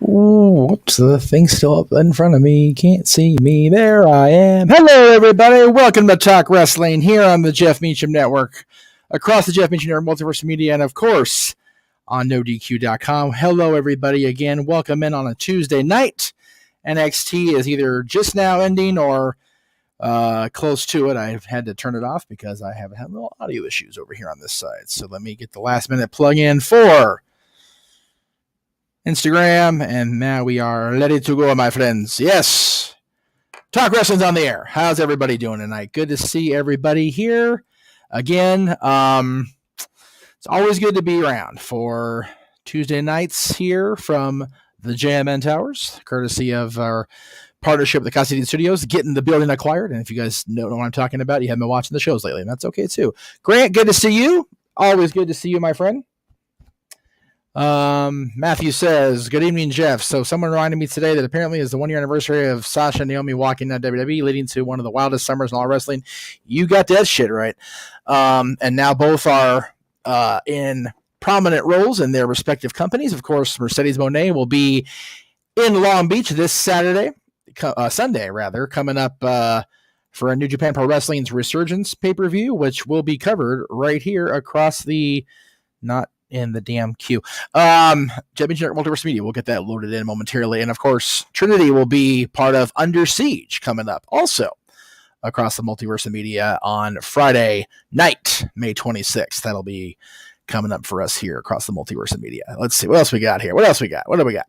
Ooh, whoops, the thing's still up in front of me. Can't see me. There I am. Hello, everybody. Welcome to Talk Wrestling here on the Jeff Meacham Network, across the Jeff Meacham Network Multiverse of Media, and of course on NoDQ.com. Hello, everybody. Again, welcome in on a Tuesday night. NXT is either just now ending or close to it. I've had to turn it off because I have had little audio issues over here on this side. So let me get the last minute plug in for Instagram, and now we are ready to go, my friends. Yes, Talk Wrestling's on the air. How's everybody doing tonight? Good to see everybody here again. It's always good to be around for Tuesday nights here from the JMN Towers, courtesy of our partnership with the Cassidine Studios, getting the building acquired. And if you guys know what I'm talking about, you haven't been watching the shows lately, and that's okay too. Grant, good to see you. Always good to see you, my friend. Matthew says, good evening, Jeff. So someone reminded me today that apparently is the 1 year anniversary of Sasha and Naomi walking out WWE, leading to one of the wildest summers in all wrestling. You got that shit right. And now both are in prominent roles in their respective companies. Of course, Mercedes Moné will be in Long Beach this Sunday, coming up for a New Japan Pro Wrestling's Resurgence pay-per-view, which will be covered right here across the, not in the damn queue. JMN Multiverse of Media. We'll get that loaded in momentarily. And of course, Trinity will be part of Under Siege coming up also across the Multiverse of Media on Friday night, May 26th. That'll be coming up for us here across the Multiverse of Media. Let's see what else we got here. What do we got?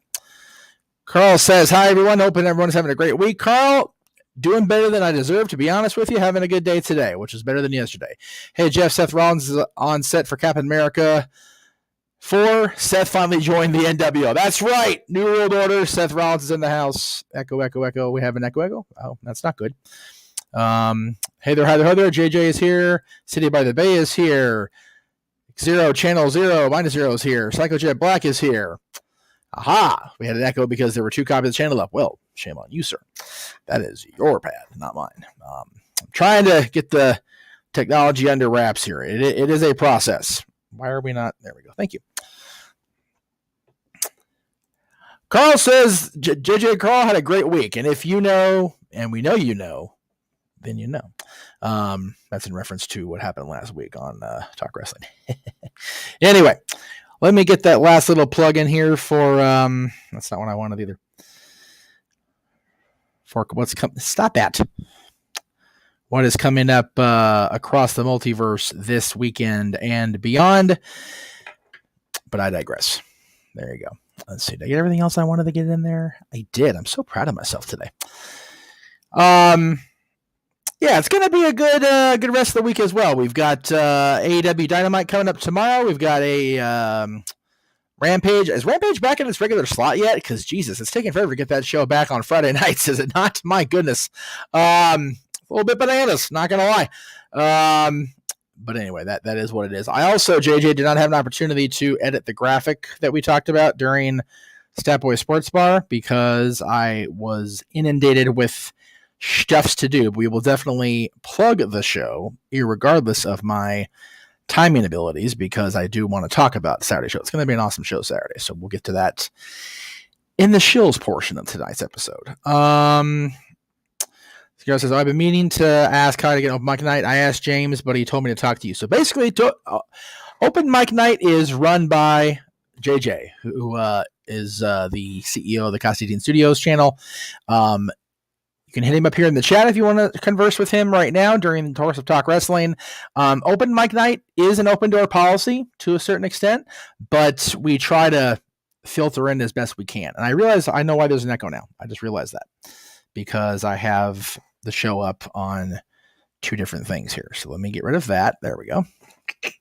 Carl says, hi, everyone. Hoping everyone's having a great week. Carl, doing better than I deserve, to be honest with you. Having a good day today, which is better than yesterday. Hey, Jeff, Seth Rollins is on set for Captain America 4. Seth finally joined the NWO. That's right. New World Order. Seth Rollins is in the house. Echo, echo, echo. We have an echo, echo. Oh, that's not good. Hey there, hi there. JJ is here. City by the Bay is here. Zero, Channel 0, -0 is here. Psychojet Black is here. Aha. We had an echo because there were 2 copies of the channel up. Well, shame on you, sir. That is your pad, not mine. I'm trying to get the technology under wraps here. It is a process. Why are we not? There we go. Thank you. Carl says, JJ Carl had a great week. And if you know, and we know you know, then you know. That's in reference to what happened last week on Talk Wrestling. Anyway, let me get that last little plug in here for, that's not what I wanted either. For what's coming. Stop that. What is coming up across the multiverse this weekend and beyond. But I digress. There you go. Let's see. Did I get everything else I wanted to get in there? I did. I'm so proud of myself today. Yeah, it's going to be a good rest of the week as well. We've got AEW Dynamite coming up tomorrow. We've got a Rampage. Is Rampage back in its regular slot yet? Because, Jesus, it's taking forever to get that show back on Friday nights, is it not? My goodness. A little bit bananas, not going to lie. But anyway, that is what it is. I also, JJ, did not have an opportunity to edit the graphic that we talked about during Statboy Sports Bar because I was inundated with stuffs to do. But we will definitely plug the show, irregardless of my timing abilities, because I do want to talk about Saturday show. It's going to be an awesome show Saturday, so we'll get to that in the shills portion of tonight's episode. Girl says, I've been meaning to ask how to get open mic night. I asked James, but he told me to talk to you. So basically, open mic night is run by JJ, who is the CEO of the Cassidine Studios channel. You can hit him up here in the chat if you want to converse with him right now during the course of Talk Wrestling. Open mic night is an open door policy to a certain extent, but we try to filter in as best we can. And I know why there's an echo now. I just realized that because I have the show up on 2 different things here. So let me get rid of that. There we go. I'll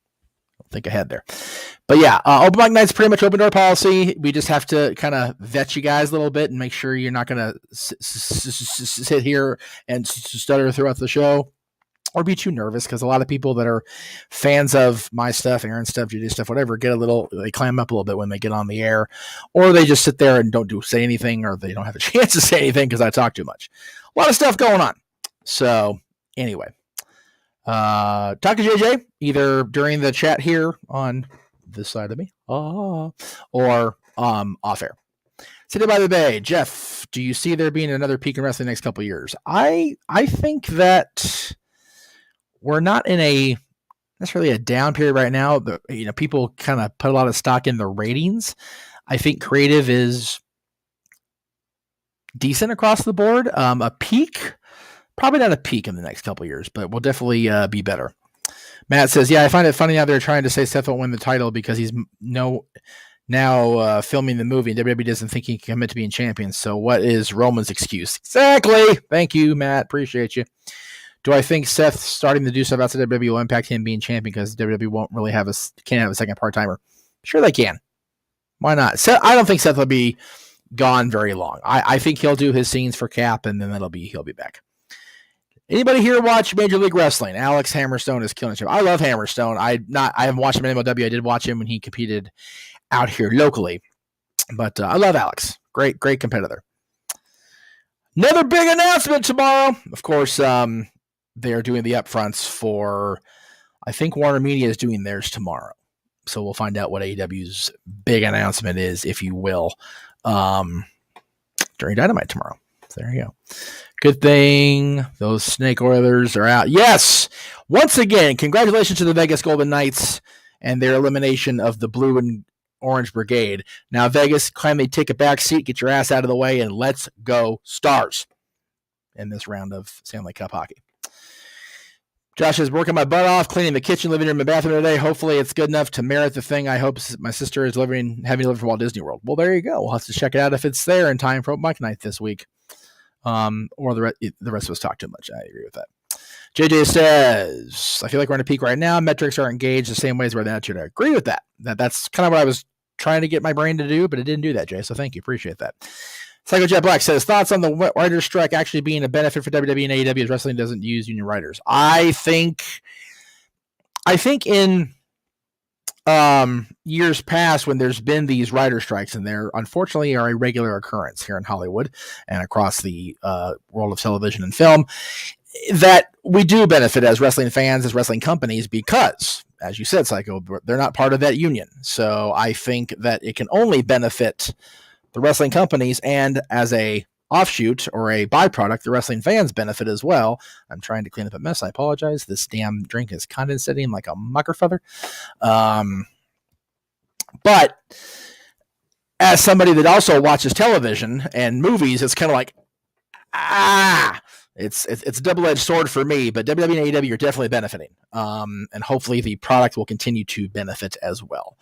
think ahead there. But yeah, open mic night's pretty much open door policy. We just have to kind of vet you guys a little bit and make sure you're not going to sit here and stutter throughout the show or be too nervous, because a lot of people that are fans of my stuff, Aaron's stuff, JJ's stuff, whatever, they clam up a little bit when they get on the air, or they just sit there and don't say anything, or they don't have a chance to say anything because I talk too much. A lot of stuff going on. So anyway, talk to JJ either during the chat here on this side of me, or off air. City by the Bay, Jeff, do you see there being another peak in wrestling the next couple of years? I think that we're not in a necessarily a down period right now. People kind of put a lot of stock in the ratings. I think creative is decent across the board. A peak, probably not a peak in the next couple of years, but we'll definitely be better. Matt says, yeah, I find it funny how they're trying to say Seth won't win the title because he's now filming the movie and WWE doesn't think he can commit to being champion. So what is Roman's excuse? Exactly. Thank you, Matt. Appreciate you. Do I think Seth starting to do stuff outside WWE will impact him being champion because WWE won't really can't have a second part-timer? Sure they can. Why not? I don't think Seth will be gone very long. I think he'll do his scenes for Cap and then he'll be back. Anybody here watch Major League Wrestling? Alex Hammerstone is killing it. I love Hammerstone. I haven't watched him in MLW. I did watch him when he competed out here locally. But I love Alex. Great competitor. Another big announcement tomorrow. Of course, they are doing the upfronts for, I think Warner Media is doing theirs tomorrow. So we'll find out what AEW's big announcement is, if you will, during Dynamite tomorrow. So there you go. Good thing those Snake Oilers are out. Yes! Once again, congratulations to the Vegas Golden Knights and their elimination of the Blue and Orange Brigade. Now, Vegas, kindly take a back seat, get your ass out of the way, and let's go Stars in this round of Stanley Cup hockey. Josh is working my butt off, cleaning the kitchen, living room, and bathroom today. Hopefully it's good enough to merit the thing. I hope my sister is having to live for Walt Disney World. Well, there you go. We'll have to check it out if it's there in time for Open Mic Night this week. Or the rest of us talk too much. I agree with that. JJ says, I feel like we're on a peak right now. Metrics are engaged the same way as where the attitude. I agree with that. That's kind of what I was trying to get my brain to do, but it didn't do that, Jay. So thank you. Appreciate that. Psycho Jet Black says, thoughts on the writer's strike actually being a benefit for WWE and AEW as wrestling doesn't use union writers? I think in years past when there's been these writer strikes, and there unfortunately are a regular occurrence here in Hollywood and across the world of television and film, that we do benefit as wrestling fans, as wrestling companies, because, as you said, Psycho, they're not part of that union. So I think that it can only benefit the wrestling companies, and as a offshoot or a byproduct, the wrestling fans benefit as well. I'm trying to clean up a mess. I apologize. This damn drink is condensating like a mucker feather. But as somebody that also watches television and movies, it's kind of like, it's a double-edged sword for me, but WWE and AEW are definitely benefiting. And hopefully the product will continue to benefit as well.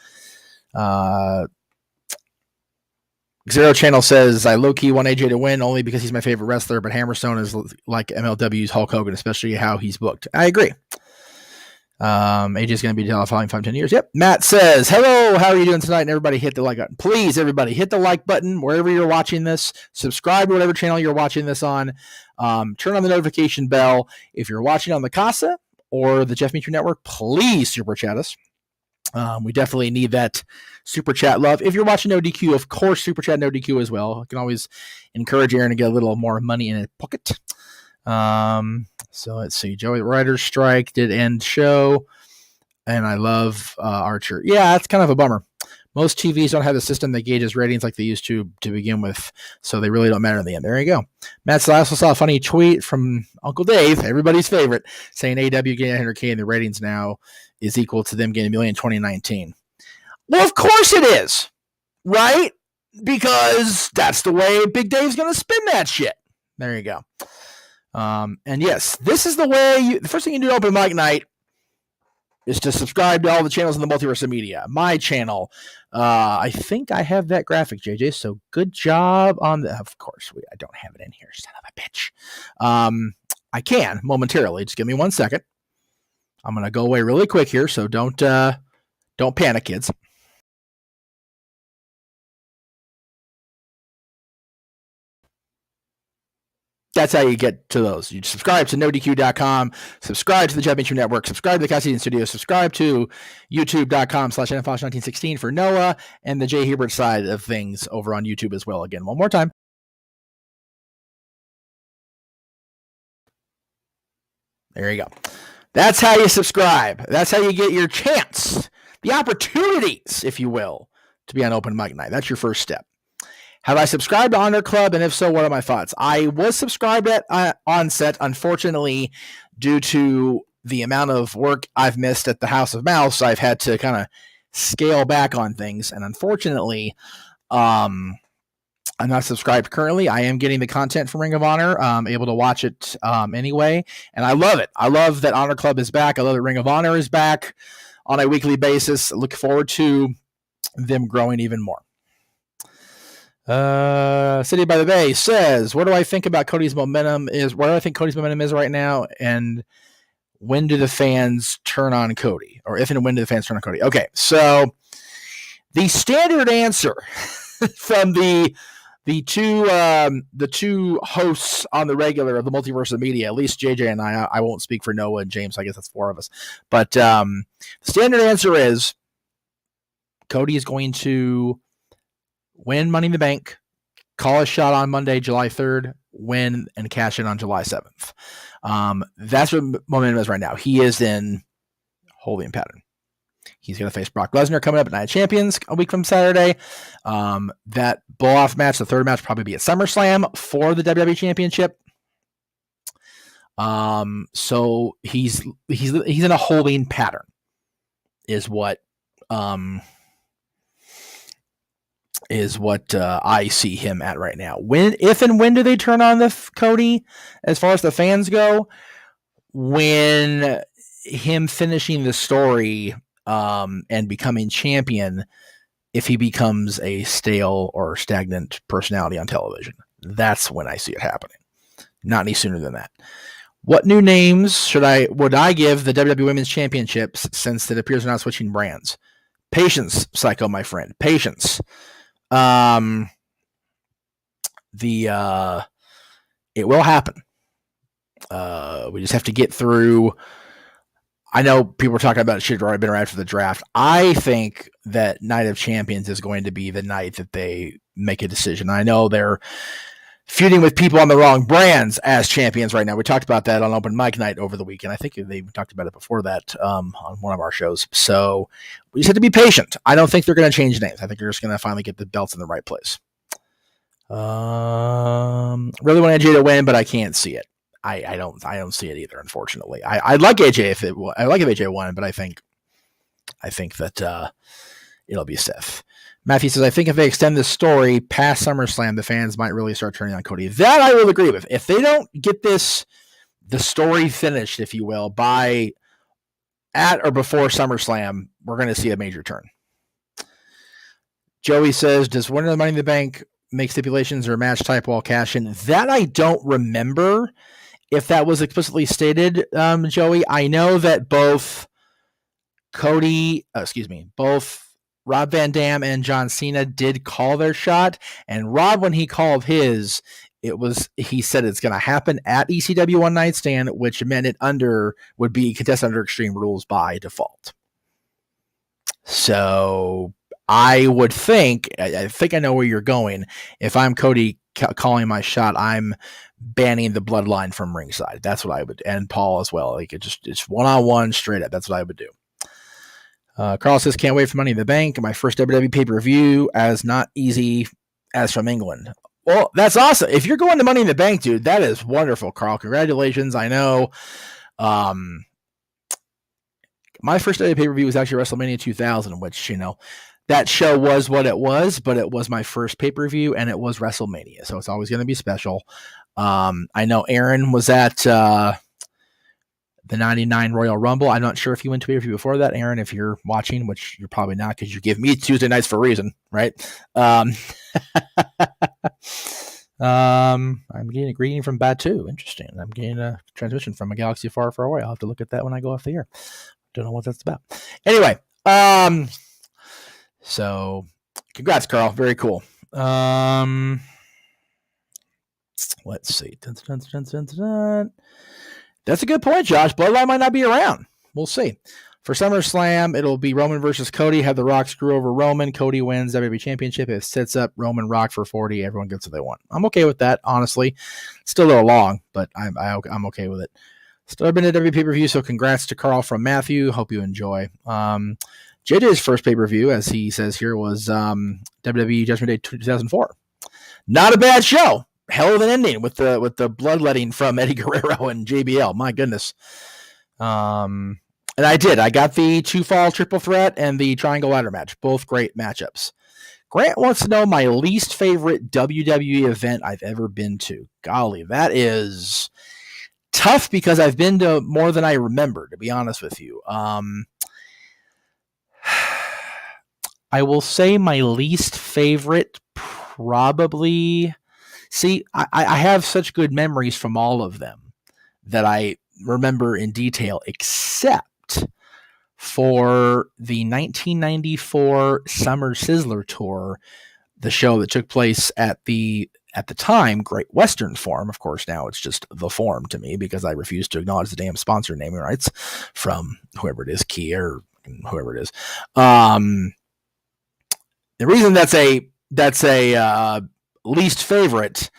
Zero Channel says, I low-key want AJ to win only because he's my favorite wrestler, but Hammerstone is like MLW's Hulk Hogan, especially how he's booked. I agree. AJ's going to be following 5-10 years. Yep. Matt says, hello, how are you doing tonight? And everybody hit the like button. Please, everybody, hit the like button wherever you're watching this. Subscribe to whatever channel you're watching this on. Turn on the notification bell. If you're watching on the Casa or the Jeff Meacham Network, please super chat us. We definitely need that super chat love. If you're watching NoDQ, of course, super chat NoDQ as well. I can always encourage Aaron to get a little more money in his pocket. So let's see. Joey, the writer's strike did end show, and I love Archer. Yeah, that's kind of a bummer. Most TVs don't have the system that gauges ratings like they used to begin with, so they really don't matter in the end. There you go. Matt, I also saw a funny tweet from Uncle Dave, everybody's favorite, saying AW getting 100K and the ratings now is equal to them getting $1 million in 2019. Well, of course it is, right? Because that's the way Big Dave's going to spin that shit. There you go. And yes, this is the way the first thing you do to Open Mic Night is to subscribe to all the channels in the Multiverse of Media. My channel, I think I have that graphic, JJ, so good job on the, of course, I don't have it in here, son of a bitch. I can momentarily, just give me 1 second. I'm going to go away really quick here, so don't panic, kids. That's how you get to those. You subscribe to NoDQ.com, subscribe to the Jeff Meacham Network, subscribe to the Cassidy Studio, subscribe to YouTube.com/NFOsh1916 for Noah and the Jay Hebert side of things over on YouTube as well. Again, one more time. There you go. That's how you subscribe. That's how you get your chance, the opportunities, if you will, to be on Open Mic Night. That's your first step. Have I subscribed to Honor Club? And if so, what are my thoughts? I was subscribed at onset. Unfortunately, due to the amount of work I've missed at the House of Mouse, I've had to kind of scale back on things. And unfortunately, I'm not subscribed currently. I am getting the content from Ring of Honor. I'm able to watch it anyway. And I love it. I love that Honor Club is back. I love that Ring of Honor is back on a weekly basis. I look forward to them growing even more. City by the Bay says, what do I think about Cody's momentum is? What do I think Cody's momentum is right now? And when do the fans turn on Cody? Or if and when do the fans turn on Cody? Okay, so the standard answer from the two hosts on the regular of the Multiverse of Media, at least JJ and I won't speak for Noah and James, I guess that's four of us. But the standard answer is Cody is going to win Money in the Bank, call a shot on Monday, July 3rd, win and cash in on July 7th. That's what momentum is right now. He is in holding pattern. He's going to face Brock Lesnar coming up at Night of Champions a week from Saturday. That blow-off match, the third match, will probably be at SummerSlam for the WWE Championship. So he's in a holding pattern, is what I see him at right now. If and when do they turn on the Cody? As far as the fans go, when him finishing the story and becoming champion, if he becomes a stale or stagnant personality on television, that's when I see it happening. Not any sooner than that. What new names would I give the WWE Women's Championships since it appears they're not switching brands? Patience, Psycho, my friend. Patience. It will happen. We just have to get through. I know people are talking about it should have already been right for the draft. I think that Night of Champions is going to be the night that they make a decision. I know they're feuding with people on the wrong brands as champions right now. We talked about that on Open Mic Night over the weekend. I think they talked about it before that on one of our shows. So we just have to be patient. I don't think they're going to change names. I think they're just going to finally get the belts in the right place. Really want AJ to win, but I can't see it. I don't see it either, unfortunately. I'd like AJ I like if AJ won, but I think that it'll be Seth. Matthew says, I think if they extend this story past SummerSlam, the fans might really start turning on Cody. That I will agree with. If they don't get the story finished, if you will, by at or before SummerSlam, we're going to see a major turn. Joey says, does winner of the Money in the Bank make stipulations or match type while cash in? That I don't remember if that was explicitly stated, Joey. I know that both Rob Van Dam and John Cena did call their shot, and Rob, when he called his, he said it's going to happen at ECW One Night Stand, which meant it would be contested under Extreme Rules by default. So I would think I know where you're going. If I'm Cody calling my shot, I'm banning the bloodline from ringside. That's what I would, and Paul as well. Like it's one-on-one straight up. That's what I would do. Carl says, can't wait for Money in the Bank. My first WWE pay-per-view as not easy as from England. Well, that's awesome. If you're going to Money in the Bank, dude, that is wonderful, Carl. Congratulations. I know. My first WWE pay-per-view was actually WrestleMania 2000, which, that show was what it was, but it was my first pay-per-view, and it was WrestleMania, so it's always going to be special. I know Aaron was at the 99 Royal Rumble. I'm not sure if you went to pay-per-view before that, Aaron, if you're watching, which you're probably not because you give me Tuesday nights for a reason, right? I'm getting a greeting from Batu. Interesting. I'm getting a transmission from a galaxy far, far away. I'll have to look at that when I go off the air. Don't know what that's about. Anyway, so congrats, Carl. Very cool. Let's see. That's a good point, Josh. Bloodline might not be around. We'll see. For SummerSlam, it'll be Roman versus Cody. Have The Rock screw over Roman. Cody wins WWE Championship. It sets up Roman Rock for 40. Everyone gets what they want. I'm okay with that, honestly. Still a little long, but I'm okay with it. Still been at every pay-per-view, so congrats to Carl from Matthew. Hope you enjoy. JJ's first pay-per-view, as he says here, was WWE Judgment Day 2004. Not a bad show. Hell of an ending with the bloodletting from Eddie Guerrero and JBL. My goodness. And I got the 2-fall triple threat and the triangle ladder match. Both great matchups. Grant wants to know my least favorite WWE event I've ever been to. Golly, that is tough because I've been to more than I remember, to be honest with you. I will say my least favorite probably... See, I have such good memories from all of them that I remember in detail, except for the 1994 Summer Sizzler Tour, the show that took place at the time Great Western Forum. Of course, now it's just the Forum to me because I refuse to acknowledge the damn sponsor naming rights from whoever it is, Kia or whoever it is. The reason that's a least favorite,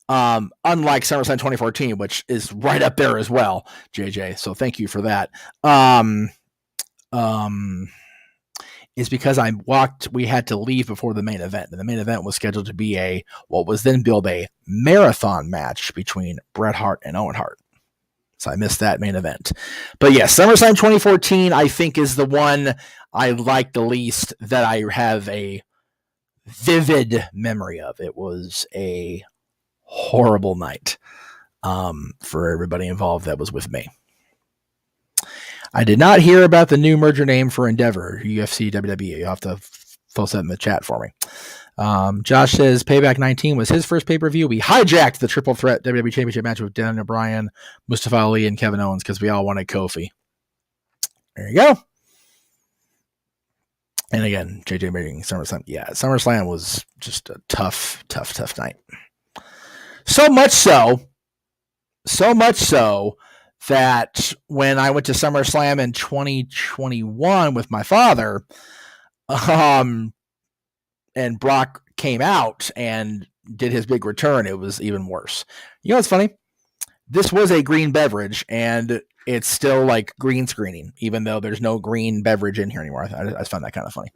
unlike SummerSlam 2014, which is right up there as well, JJ. So thank you for that. Is because we had to leave before the main event. And the main event was scheduled to be what was then billed a marathon match between Bret Hart and Owen Hart. So I missed that main event. But yes, SummerSlam 2014, I think, is the one I like the least, that I have a vivid memory of. It was a horrible night for everybody involved that was with me. I did not hear about the new merger name for Endeavor, UFC, WWE. You'll have to post that in the chat for me. Josh says Payback 19 was his first pay-per-view. We hijacked the triple threat WWE Championship match with Daniel Bryan, Mustafa Ali, and Kevin Owens because we all wanted Kofi. There you go. And again, JJ rating SummerSlam. Yeah, SummerSlam was just a tough night. So much so that when I went to SummerSlam in 2021 with my father, and Brock came out and did his big return, it was even worse. You know what's funny? This was a green beverage, and it's still like green screening, even though there's no green beverage in here anymore. I found that kind of funny.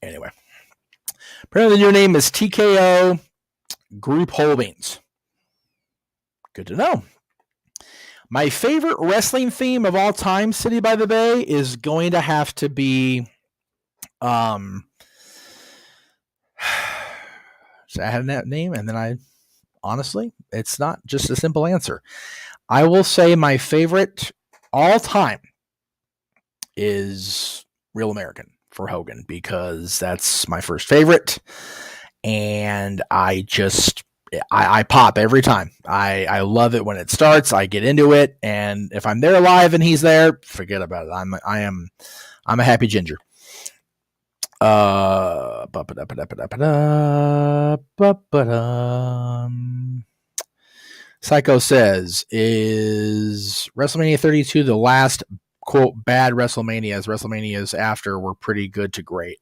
Anyway, apparently the new name is TKO Group Holdings. Good to know. My favorite wrestling theme of all time, City by the Bay, is going to have to be so I had that name, and then honestly, it's not just a simple answer. I will say my favorite all time is Real American for Hogan, because that's my first favorite, and I pop every time. I love it when it starts. I get into it, and if I'm there live and he's there, forget about it. I'm a happy ginger. Psycho says, is WrestleMania 32 the last, quote, bad WrestleMania, as WrestleManias after were pretty good to great?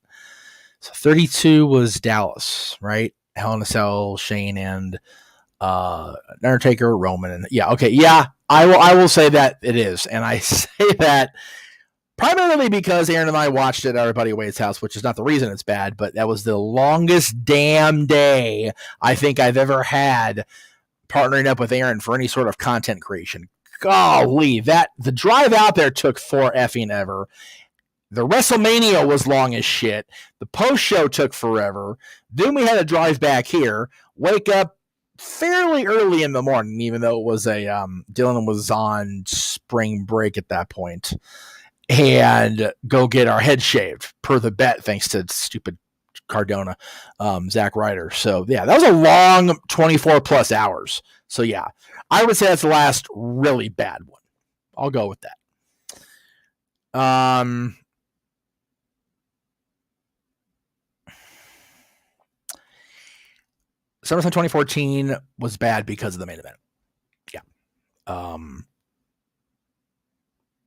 So 32 was Dallas, right? Hell in a Cell, Shane, and Undertaker, Roman, and I will say that it is, and I say that primarily because Aaron and I watched it at our buddy Wade's house, which is not the reason it's bad, but that was the longest damn day I think I've ever had partnering up with Aaron for any sort of content creation. Golly, the drive out there took for effing ever. The WrestleMania was long as shit. The post show took forever. Then we had to drive back here, wake up fairly early in the morning, even though it was Dylan was on spring break at that point, and go get our head shaved per the bet, thanks to stupid Cardona, Zack Ryder. So yeah, that was a long 24 plus hours. So yeah, I would say that's the last really bad one. I'll go with that. SummerSlam 2014 was bad because of the main event. Yeah.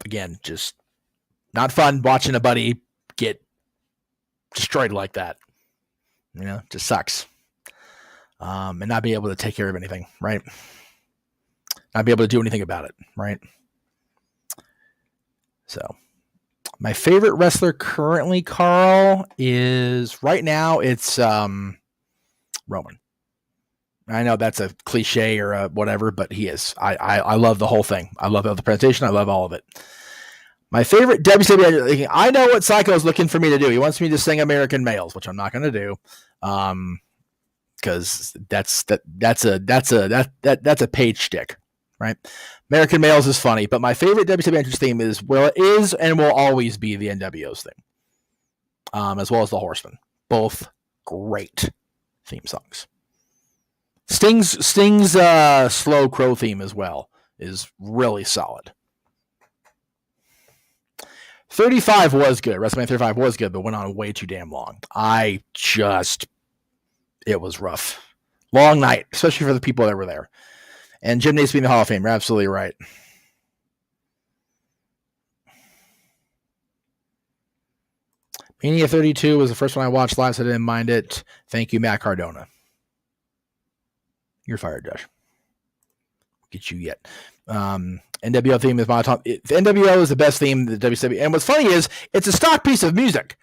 Again, just not fun watching a buddy get destroyed like that. You know, just sucks. And not be able to take care of anything, right? Not be able to do anything about it, right? So, My favorite wrestler currently, Carl, is right now it's Roman. I know that's a cliche or a whatever, but he is. I love the whole thing. I love the presentation. I love all of it. My favorite WCW. I know what Psycho's looking for me to do. He wants me to sing American Males, which I'm not going to do, because that's a page stick, right? American Males is funny, but my favorite WCW entrance theme is and will always be the NWO's thing, as well as the Horsemen. Both great theme songs. Sting's Slow Crow theme as well is really solid. 35 was good. WrestleMania 35 was good, but went on way too damn long. It was rough. Long night, especially for the people that were there. And Jim Nace being the Hall of Fame. You're absolutely right. Mania 32 was the first one I watched live, so I didn't mind it. Thank you, Matt Cardona. You're fired, Josh. Get you yet. NWO theme is my top. NWO is the best theme that WCW. And what's funny is it's a stock piece of music.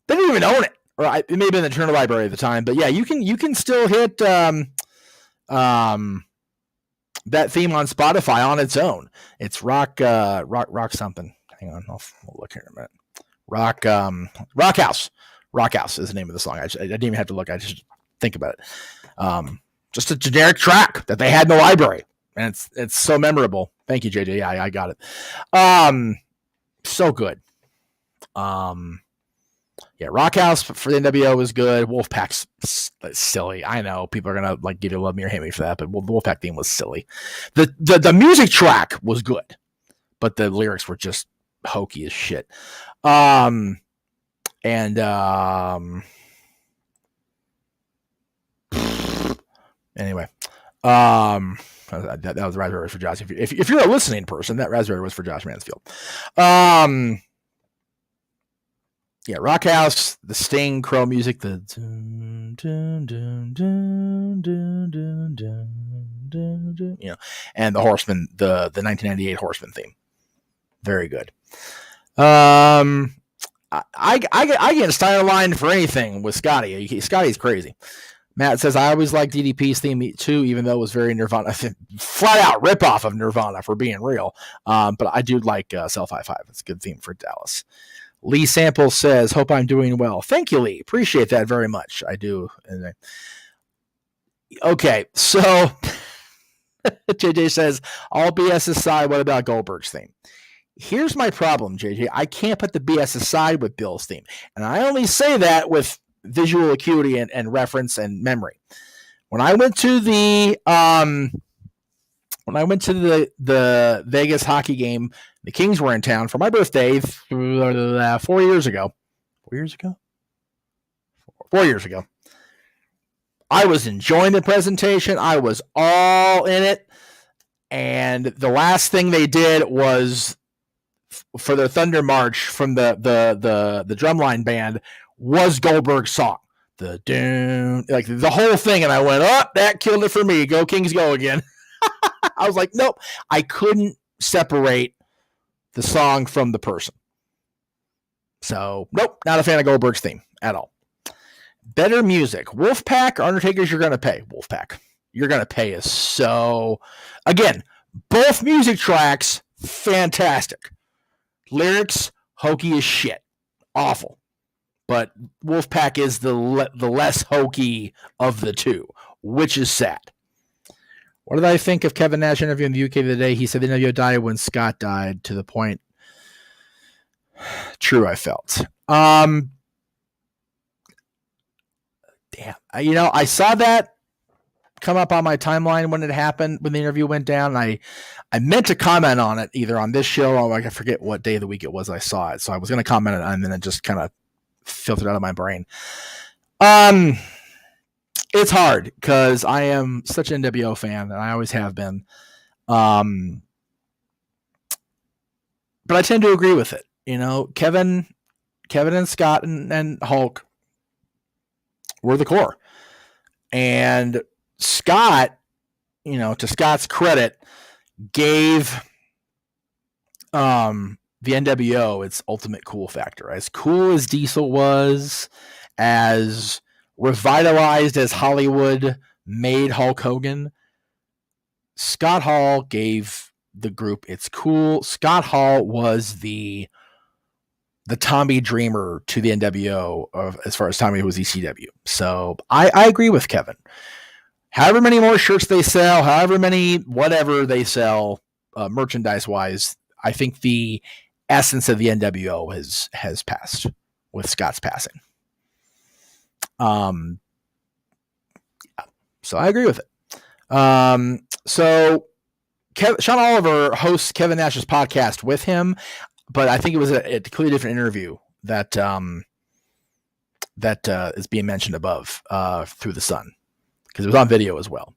They didn't even own it. Or it may have been the Turner Library at the time, but yeah, you can still hit that theme on Spotify on its own. It's rock something. Hang on, I'll look here in a minute. Rock House. Rock House is the name of the song. I didn't even have to look. I just think about it. Just a generic track that they had in the library. And it's so memorable. Thank you, JJ. Yeah, I got it. So good. Yeah, Rock House for the NWO was good. Wolfpack's silly. I know people are gonna like give you love me or hate me for that, but Wolfpack theme was silly. The music track was good, but the lyrics were just hokey as shit. Anyway. That was the raspberry for Josh. If you're a listening person, that raspberry was for Josh Mansfield. Yeah, Rock House, the Sting, Crow music, the and the Horseman, the 1998 Horseman theme, very good. I get a style line for anything with Scotty. Scotty's crazy. Matt says, I always liked DDP's theme too, even though it was very Nirvana, flat out ripoff of Nirvana, for being real. But I do like Self High Five. It's a good theme for Dallas. Lee Sample says, hope I'm doing well. Thank you, Lee. Appreciate that very much. I do. Okay, so JJ says, all BS aside, what about Goldberg's theme? Here's my problem, JJ. I can't put the BS aside with Bill's theme. And I only say that with visual acuity and reference and memory. When I went to the Vegas hockey game, the Kings were in town for my birthday 4 years ago. 4 years ago? 4 years ago. I was enjoying the presentation. I was all in it. And the last thing they did was for their Thunder March from the drumline band was Goldberg's song. The whole thing. And I went, oh, that killed it for me. Go Kings, go again. I was like, nope. I couldn't separate the song from the person. So, nope, not a fan of Goldberg's theme at all. Better music. Wolfpack or Undertaker's, you're going to pay. Wolfpack. You're going to pay is so... Again, both music tracks, fantastic. Lyrics, hokey as shit. Awful. But Wolfpack is the less hokey of the two, which is sad. What did I think of Kevin Nash interview in the UK the other day? He said the NWO died when Scott died, to the point. True, I felt. Damn. I saw that come up on my timeline when it happened, when the interview went down. I meant to comment on it either on this show or I forget what day of the week it was I saw it. So I was going to comment on it and then it just kind of filtered out of my brain. It's hard because I am such an NWO fan and I always have been. But I tend to agree with it. Kevin and Scott and Hulk were the core. And Scott, to Scott's credit, gave the NWO its ultimate cool factor. As cool as Diesel was, as revitalized as Hollywood made Hulk Hogan, Scott Hall gave the group its cool. Scott Hall was the Tommy Dreamer to the NWO as far as Tommy was ECW. So I agree with Kevin. However many more shirts they sell, however many whatever they sell, merchandise wise, I think the essence of the NWO has passed with Scott's passing. So I agree with it. So Sean Oliver hosts Kevin Nash's podcast with him, but I think it was a completely different interview that is being mentioned above through the sun, because it was on video as well.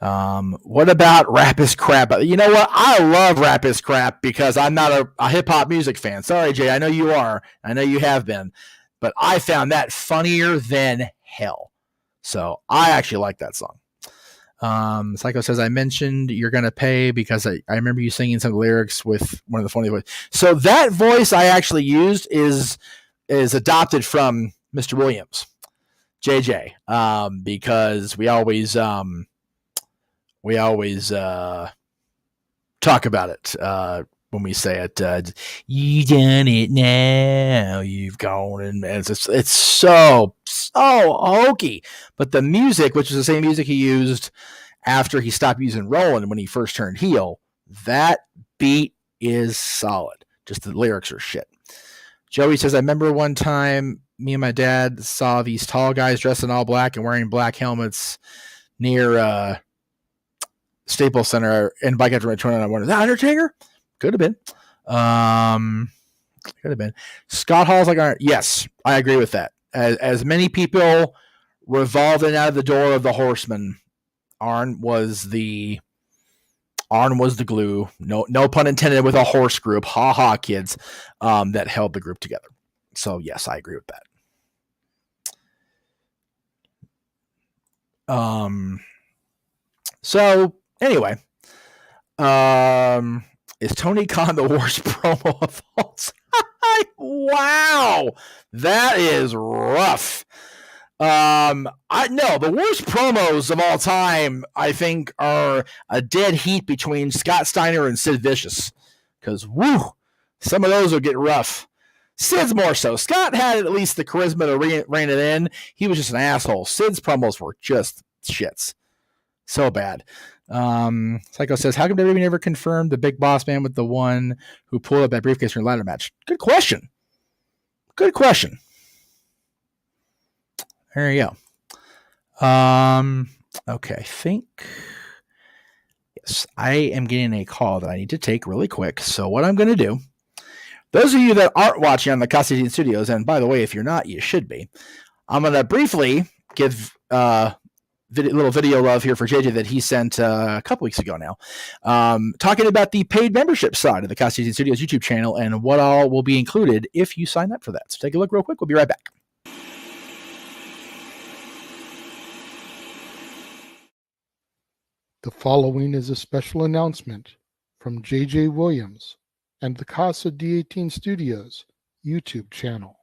What about Rap is Crap? You know what? I love Rap is Crap because I'm not a hip-hop music fan. Sorry, Jay. I know you are. I know you have been. But I found that funnier than hell. So I actually like that song. Psycho says, I mentioned you're going to pay because I remember you singing some lyrics with one of the funny voices. So that voice I actually used is adopted from Mr. Williams, JJ, because we always talk about it when we say it. You done it now. You've gone, and it's so hokey. But the music, which is the same music he used after he stopped using Roland when he first turned heel, that beat is solid. Just the lyrics are shit. Joey says, I remember one time me and my dad saw these tall guys dressed in all black and wearing black helmets near Staples Center, and bike after my turn on. I wondered, is that Undertaker? Could have been. Could have been. Scott Hall's like, yes, I agree with that. As many people revolving out of the door of the Horsemen, Arn was the glue. No pun intended with a horse group. Ha ha, kids. That held the group together. So yes, I agree with that. So anyway, is Tony Khan the worst promo of all time? Wow, that is rough. The worst promos of all time, I think, are a dead heat between Scott Steiner and Sid Vicious, because some of those will get rough. Sid's more so. Scott had at least the charisma to rein it in. He was just an asshole. Sid's promos were just shits. So bad. Psycho says, how come WWE never confirmed the big boss man with the one who pulled up that briefcase during a ladder match? Good question. There you go. Okay, I think, yes, I am getting a call that I need to take really quick. So what I'm going to do, those of you that aren't watching on the Casa Dean Studios, and by the way, if you're not, you should be, I'm going to briefly give little video love here for JJ that he sent a couple weeks ago now, talking about the paid membership side of the Casa Dean Studios YouTube channel and what all will be included if you sign up for that. So take a look real quick. We'll be right back. The following is a special announcement from JJ Williams and the Casa D18 Studios YouTube channel.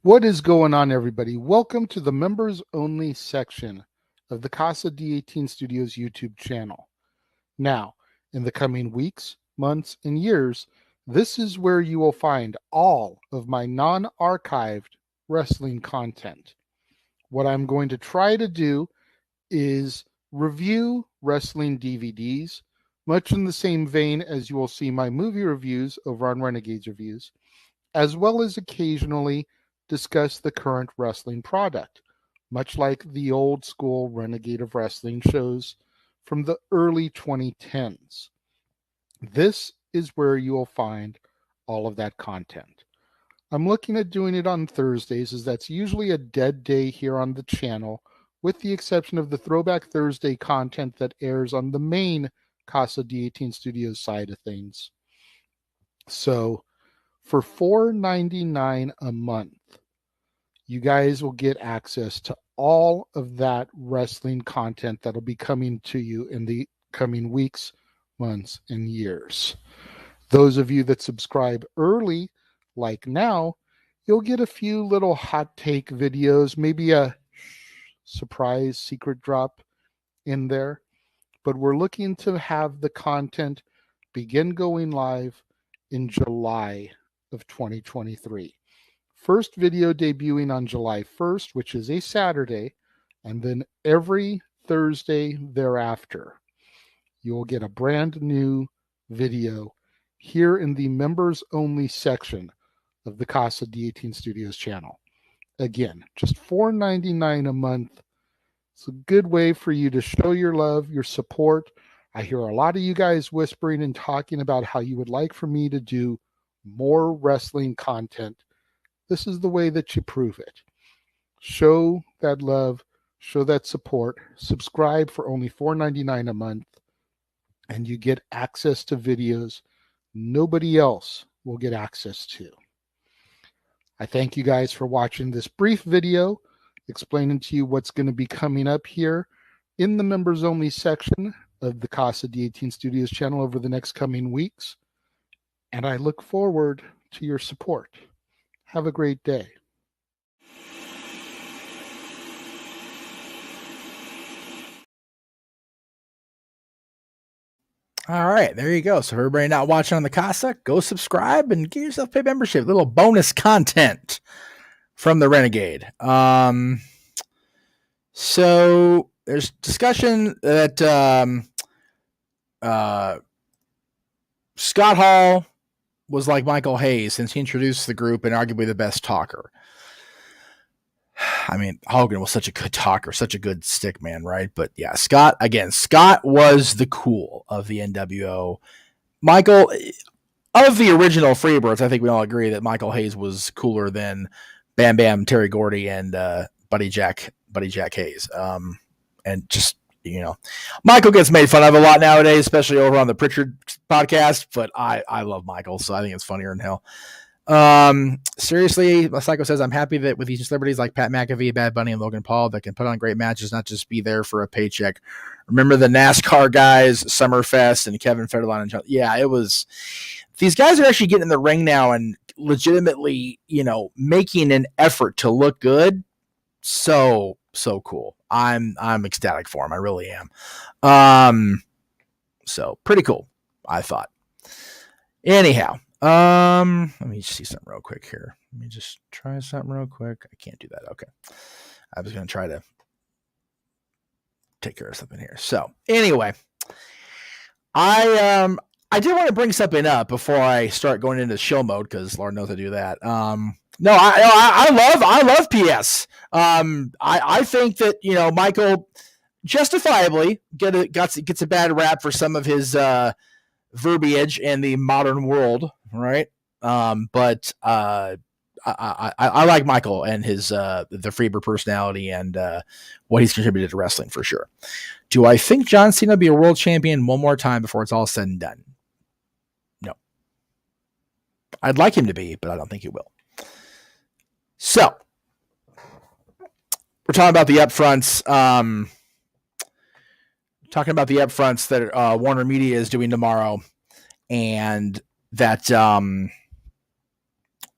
What is going on, everybody? Welcome to the members only section of the Casa D18 Studios YouTube channel. Now, in the coming weeks, months, and years, this is where you will find all of my non-archived wrestling content. What I'm going to try to do is review wrestling DVDs, much in the same vein as you will see my movie reviews over on Renegades Reviews, as well as occasionally discuss the current wrestling product, much like the old school Renegade of Wrestling shows from the early 2010s. This is where you will find all of that content. I'm looking at doing it on Thursdays, as that's usually a dead day here on the channel, with the exception of the Throwback Thursday content that airs on the main Casa D18 Studios side of things. So for $4.99 a month, you guys will get access to all of that wrestling content that'll be coming to you in the coming weeks, months, and years. Those of you that subscribe early, like now, you'll get a few little hot take videos, maybe a surprise secret drop in there. But we're looking to have the content begin going live in July of 2023. First video debuting on July 1st, which is a Saturday, and then every Thursday thereafter. You will get a brand new video here in the members only section of the Casa D18 Studios channel. Again, just $4.99 a month. It's a good way for you to show your love, your support. I hear a lot of you guys whispering and talking about how you would like for me to do more wrestling content. This is the way that you prove it. Show that love, show that support. Subscribe for only $4.99 a month, and you get access to videos nobody else will get access to. I thank you guys for watching this brief video explaining to you what's going to be coming up here in the members only section of the Casa D18 Studios channel over the next coming weeks. And I look forward to your support. Have a great day. All right, there you go. So for everybody not watching on the Casa, go subscribe and get yourself paid membership. Little bonus content from the Renegade. So there's discussion that Scott Hall was like Michael Hayes since he introduced the group and arguably the best talker. I mean, Hogan was such a good talker, such a good stick man, right? But yeah, Scott was the cool of the NWO. Michael, of the original Freebirds, I think we all agree that Michael Hayes was cooler than Bam Bam, Terry Gordy, and Buddy Jack Hayes. And just, Michael gets made fun of a lot nowadays, especially over on the Pritchard podcast, but I love Michael, so I think it's funnier than hell. Seriously, Psycho says, I'm happy that with these celebrities like Pat McAfee, Bad Bunny, and Logan Paul that can put on great matches, not just be there for a paycheck. Remember the NASCAR guys, Summerfest, and Kevin Federline and John. Yeah, it was. These guys are actually getting in the ring now and legitimately, making an effort to look good. So cool. I'm ecstatic for them. I really am. So pretty cool, I thought. Anyhow. Let me see something real quick here. Let me just try something real quick. I can't do that. Okay. I was going to try to take care of something here. So anyway, I did want to bring something up before I start going into show mode, because Lord knows I do that. No, I love PS. I think that, Michael justifiably gets a bad rap for some of his, verbiage in the modern world, right? But I like Michael and his the Freebird personality and what he's contributed to wrestling for sure. Do I think John Cena will be a world champion one more time before it's all said and done? No. I'd like him to be, but I don't think he will. So we're talking about the upfronts. Talking about the upfronts that Warner Media is doing tomorrow, and that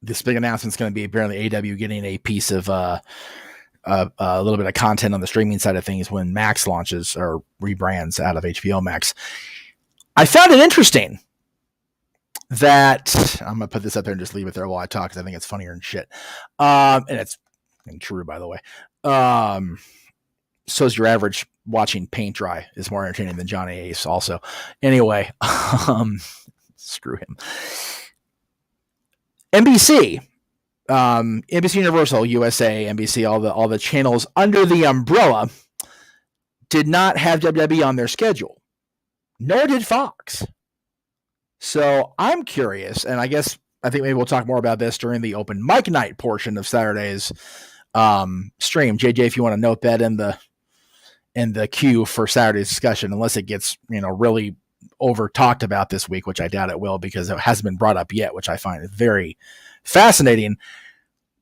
this big announcement is going to be apparently AW getting a piece of a little bit of content on the streaming side of things when Max launches or rebrands out of HBO Max. I found it interesting that I'm going to put this up there and just leave it there while I talk because I think it's funnier than shit. And it's true, by the way. So is your average watching paint dry is more entertaining than Johnny Ace also. Anyway, screw him. NBC, NBC Universal, USA, NBC, all the channels under the umbrella did not have WWE on their schedule, nor did Fox. So I'm curious, and I think maybe we'll talk more about this during the open mic night portion of Saturday's stream. JJ, if you want to note that in the queue for Saturday's discussion, unless it gets, really over talked about this week, which I doubt it will because it hasn't been brought up yet, which I find very fascinating.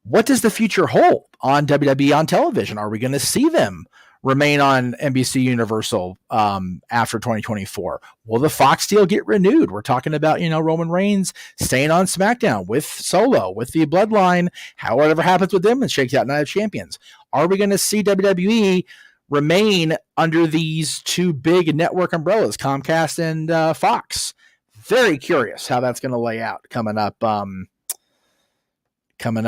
What does the future hold on WWE on television? Are we going to see them remain on NBC Universal after 2024? Will the Fox deal get renewed? We're talking about, Roman Reigns staying on SmackDown with Solo, with the Bloodline, whatever happens with them and shakes out Night of Champions. Are we going to see WWE remain under these two big network umbrellas, Comcast and Fox? Very curious how that's going to lay out coming up on when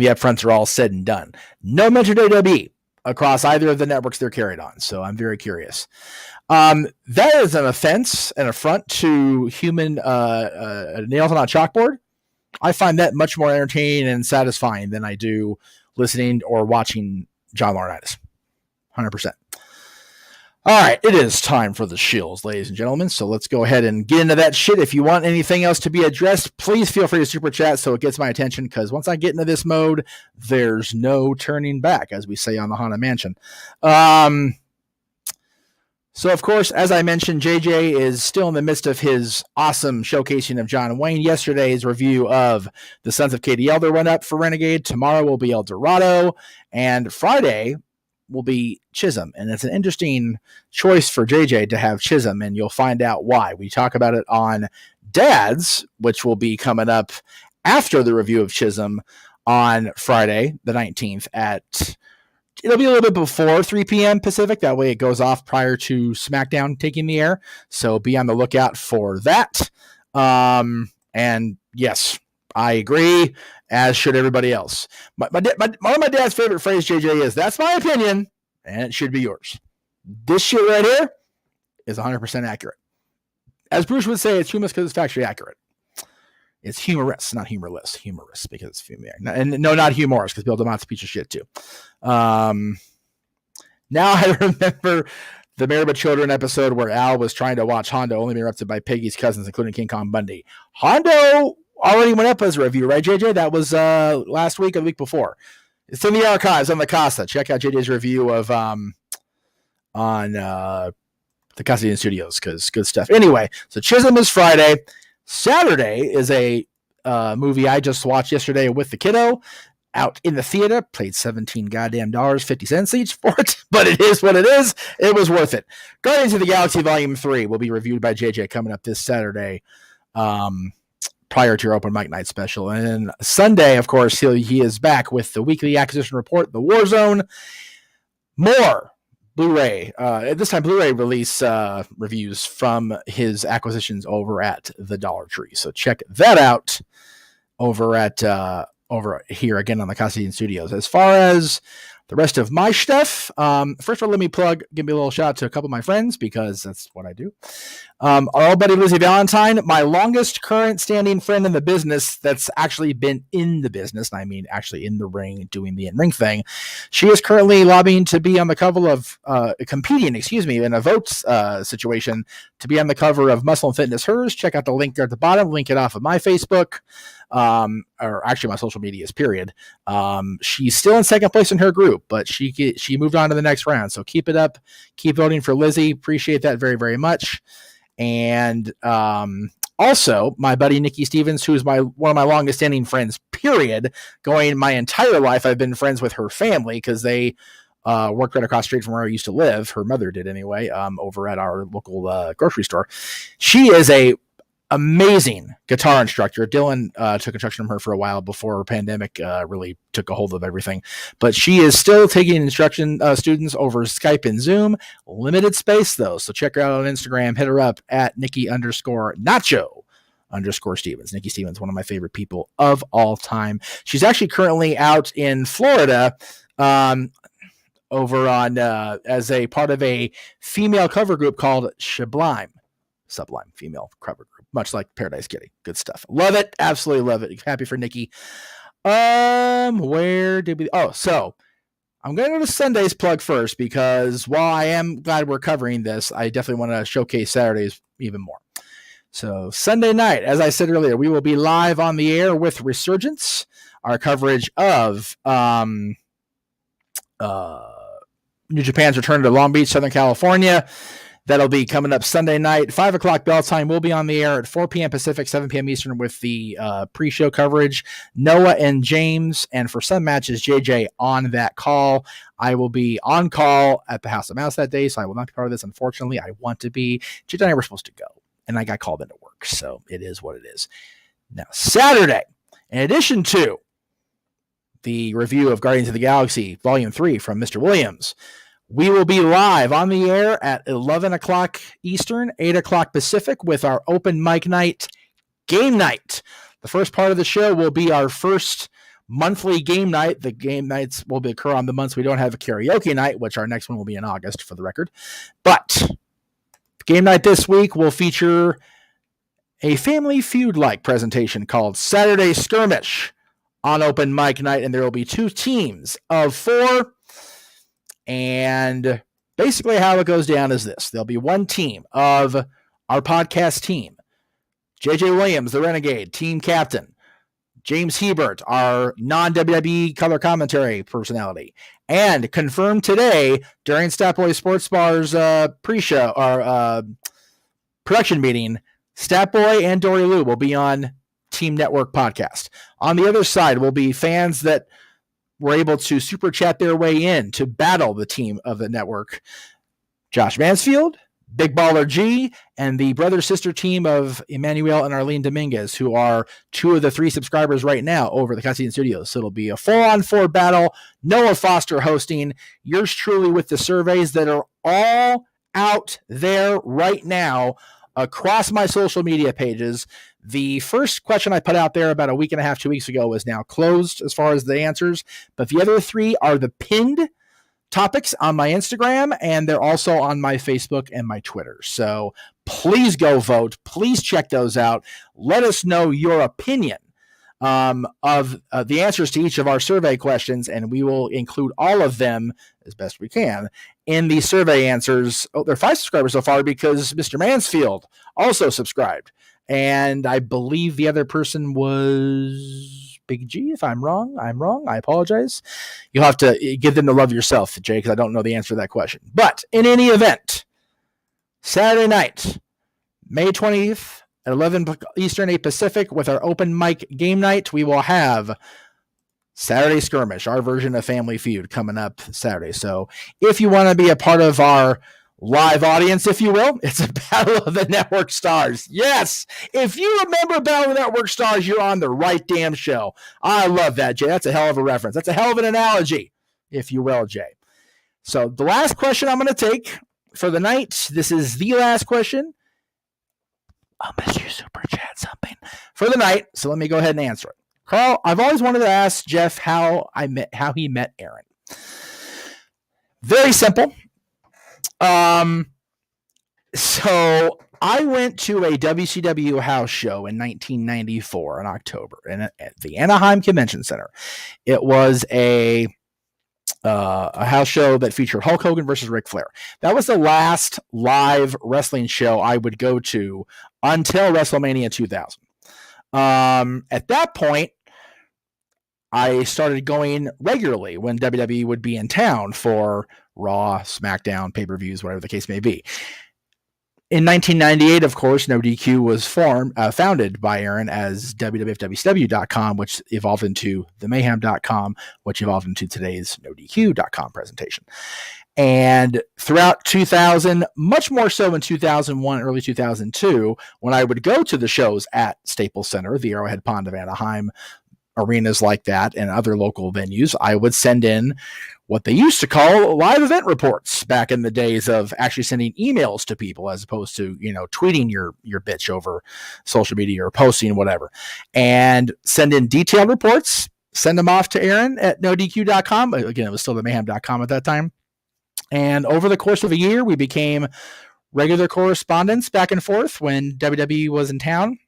the upfronts are all said and done. No mention of WWE across either of the networks they're carried on, so I'm very curious. That is an offense and affront to human nails on a chalkboard. I find that much more entertaining and satisfying than I do listening or watching John Laurinaitis. 100%. All right, it is time for the shills, ladies and gentlemen. So let's go ahead and get into that shit. If you want anything else to be addressed, please feel free to super chat so it gets my attention, because once I get into this mode, there's no turning back, as we say on the Haunted Mansion. So, of course, as I mentioned, JJ is still in the midst of his awesome showcasing of John Wayne. Yesterday's review of The Sons of Katie Elder went up for Renegade. Tomorrow will be El Dorado. And Friday will be Chisholm. And it's an interesting choice for JJ to have Chisholm, and you'll find out why. We talk about it on Dads, which will be coming up after the review of Chisholm on Friday, the 19th it'll be a little bit before 3 p.m. Pacific. That way it goes off prior to SmackDown taking the air. So be on the lookout for that. And yes, I agree, as should everybody else. One of my dad's favorite phrase, JJ, is, "That's my opinion, and it should be yours." This shit right here is 100% accurate. As Bruce would say, it's humorous because it's factually accurate. It's humorous, not humorless. Humorous because it's female. And no, not humorous, because Bill DeMont's a piece of shit too. Now I remember the Married with Children episode where Al was trying to watch Hondo, only interrupted by Peggy's cousins, including King Kong Bundy. Hondo already went up as a review, right, JJ? That was last week or the week before. It's in the archives on the Casa. Check out JJ's review of on the Casa Studios, because good stuff. Anyway, so Chisholm is Friday. Saturday is a movie I just watched yesterday with the kiddo out in the theater. Paid $17 goddamn $50 each for it, but it is what it is. It was worth it. Guardians of the Galaxy Volume 3 will be reviewed by JJ coming up this Saturday, prior to your open mic night special. And then Sunday, of course, he is back with the weekly acquisition report, The Warzone. More Blu-ray, this time Blu-ray release reviews from his acquisitions over at the Dollar Tree. So check that out over here again on the Casa Studios. As far as the rest of my stuff, first of all, let me give me a little shout out to a couple of my friends, because that's what I do. Our old buddy Lizzie Valentine, my longest current standing friend in the business that's actually been in the business, and I mean actually in the ring doing the in-ring thing. She is currently lobbying to be on the cover of, competing in a votes situation to be on the cover of Muscle and Fitness Hers. Check out the link there at the bottom, link it off of my Facebook, or actually my social medias, period. She's still in second place in her group, but she moved on to the next round. So keep it up. Keep voting for Lizzie. Appreciate that very, very much. And also my buddy Nikki Stevens, who's one of my longest standing friends, period. Going my entire life, I've been friends with her family because they worked right across the street from where I used to live. Her mother did anyway, over at our local grocery store. She is a amazing guitar instructor. Dylan took instruction from her for a while before pandemic really took a hold of everything. But she is still taking instruction students over Skype and Zoom. Limited space though, so check her out on Instagram. Hit her up at Nikki_Nacho_Stevens. Nikki Stevens, one of my favorite people of all time. She's actually currently out in Florida, over on as a part of a female cover group called Sublime female cover group, much like Paradise Kitty. Good stuff. Love it. Absolutely love it. Happy for Nikki. Where did we? Oh, so I'm going to go to Sunday's plug first, because while I am glad we're covering this, I definitely want to showcase Saturdays even more. So Sunday night, as I said earlier, we will be live on the air with Resurgence, our coverage of New Japan's return to Long Beach, Southern California. That'll be coming up Sunday night, 5 o'clock bell time. We'll be on the air at 4 p.m. Pacific, 7 p.m. Eastern with the pre-show coverage. Noah and James, and for some matches, JJ on that call. I will be on call at the House of Mouse that day, so I will not be part of this, unfortunately. I want to be. JJ and I were supposed to go, and I got called into work, so it is what it is. Now, Saturday, in addition to the review of Guardians of the Galaxy Volume 3 from Mr. Williams, we will be live on the air at 11 o'clock Eastern, 8 o'clock Pacific with our open mic night, Game Night. The first part of the show will be our first monthly game night. The game nights will occur on the months we don't have a karaoke night, which our next one will be in August for the record. But game night this week will feature a Family Feud-like presentation called Saturday Skirmish on open mic night, and there will be 2 teams of 4. And basically how it goes down is this. There'll be 1 team of our podcast team. JJ Williams, the Renegade, team captain. James Hebert, our non-WWE color commentary personality. And confirmed today during Stat Boy Sports Bar's pre-show or production meeting, Stat Boy and Dory Lou will be on Team Network podcast. On the other side will be fans that were able to super chat their way in to battle the team of the network. Josh Mansfield, Big Baller G, and the brother-sister team of Emmanuel and Arlene Dominguez, who are 2 of the 3 subscribers right now over the Cutscene Studios. So it'll be a 4-on-4 battle. Noah Foster hosting. Yours truly with the surveys that are all out there right now across my social media pages. The first question I put out there about a week and a half, 2 weeks ago is now closed as far as the answers, but the other 3 are the pinned topics on my Instagram, and they're also on my Facebook and my Twitter. So please go vote. Please check those out. Let us know your opinion of the answers to each of our survey questions, and we will include all of them as best we can in the survey answers. Oh, there are 5 subscribers so far because Mr. Mansfield also subscribed. And I believe the other person was Big G. If I'm wrong, I'm wrong. I apologize. You'll have to give them the love yourself, Jay, because I don't know the answer to that question. But in any event, Saturday night, May 20th at 11 Eastern, 8 Pacific, with our open mic game night, we will have Saturday Skirmish, our version of Family Feud, coming up Saturday. So if you want to be a part of our live audience, if you will, it's a Battle of the Network Stars. Yes, if you remember Battle of the Network Stars, you're on the right damn show. I love that, Jay. That's a hell of a reference. That's a hell of an analogy, if you will, Jay. So the last question I'm going to take for the night, this is the last question. Unless you super chat something for the night, so let me go ahead and answer it. Carl, I've always wanted to ask Jeff how he met Aaron. Very simple. So I went to a WCW house show in 1994 in October at the Anaheim Convention Center. It was a house show that featured Hulk Hogan versus Ric Flair. That was the last live wrestling show I would go to until WrestleMania 2000. At that point, I started going regularly when WWE would be in town for Raw, SmackDown, pay-per-views, whatever the case may be. In 1998, of course, NoDQ was founded by Aaron as WWFWCW.com, which evolved into themayhem.com, which evolved into today's NoDQ.com presentation. And throughout 2000, much more so in 2001, early 2002, when I would go to the shows at Staples Center, the Arrowhead Pond of Anaheim, arenas like that, and other local venues, I would send in what they used to call live event reports back in the days of actually sending emails to people as opposed to, tweeting your bitch over social media or posting whatever, and send in detailed reports, send them off to Aaron at NoDQ.com. Again, it was still the mayhem.com at that time. And over the course of a year, we became regular correspondents back and forth when WWE was in town.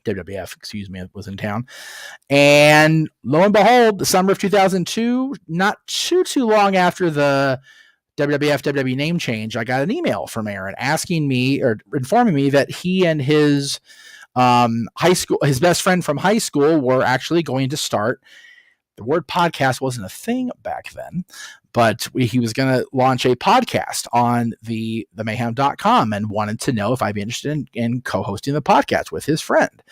WWF, was in town. And lo and behold, the summer of 2002, not too long after the WWF WWE name change, I got an email from Aaron asking me or informing me that he and his his best friend from high school were actually going to start The word podcast wasn't a thing back then, but he was going to launch a podcast on the mayhem.com and wanted to know if I'd be interested in co-hosting the podcast with his friend,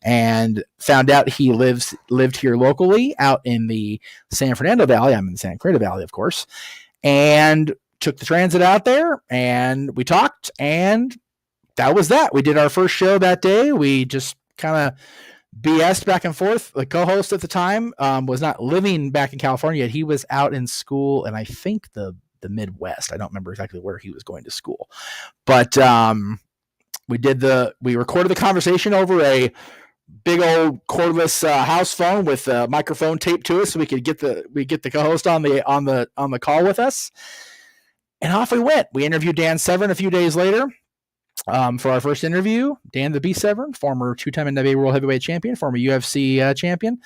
and found out he lived here locally out in the San Fernando Valley. I'm in the Santa Clarita Valley, of course, and took the transit out there, and we talked, and that was that. We did our first show that day. We just kind of BS'd back and forth. The co-host at the time was not living back in California yet. He was out in school, and I think the Midwest. I don't remember exactly where he was going to school, but we recorded the conversation over a big old cordless house phone with a microphone taped to us, so we get the co-host on the call with us, and off we went. We interviewed Dan Severn a few days later. For our first interview, Dan the Beast Severn, former two-time NWA World Heavyweight Champion, former UFC champion,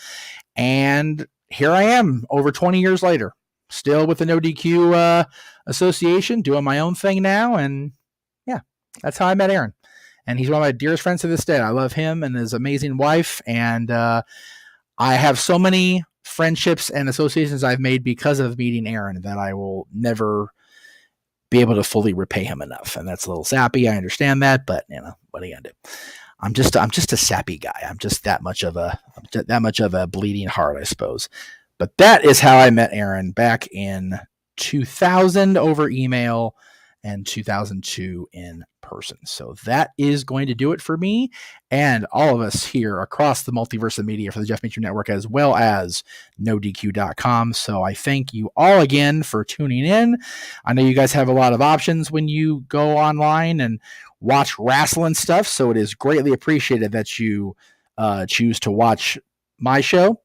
and here I am over 20 years later, still with the NoDQ Association, doing my own thing now, and yeah, that's how I met Aaron. And he's one of my dearest friends to this day. I love him and his amazing wife, and I have so many friendships and associations I've made because of meeting Aaron that I will never be able to fully repay him enough. And that's a little sappy. I understand that, but what are you gonna do? I'm just a sappy guy. I'm just that much of a bleeding heart, I suppose. But that is how I met Aaron back in 2000 over email and 2002 in person. So that is going to do it for me and all of us here across the multiverse of media for the Jeff Meacham Network, as well as NoDQ.com. So I thank you all again for tuning in. I know you guys have a lot of options when you go online and watch wrestling stuff, so it is greatly appreciated that you choose to watch my show.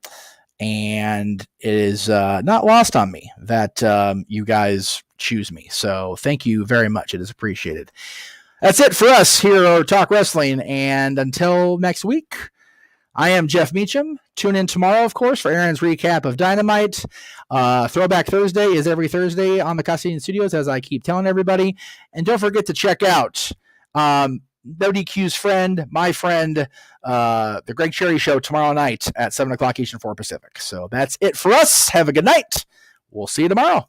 And it is not lost on me that you guys choose me. So thank you very much. It is appreciated. That's it for us here at Talk Wrestling. And until next week, I am Jeff Meacham. Tune in tomorrow, of course, for Aaron's recap of Dynamite. Throwback Thursday is every Thursday on the Castilian Studios, as I keep telling everybody. And don't forget to check out NoDQ's friend, my friend, the Greg Cherry Show tomorrow night at 7 o'clock Eastern, 4 Pacific. So that's it for us. Have a good night. We'll see you tomorrow.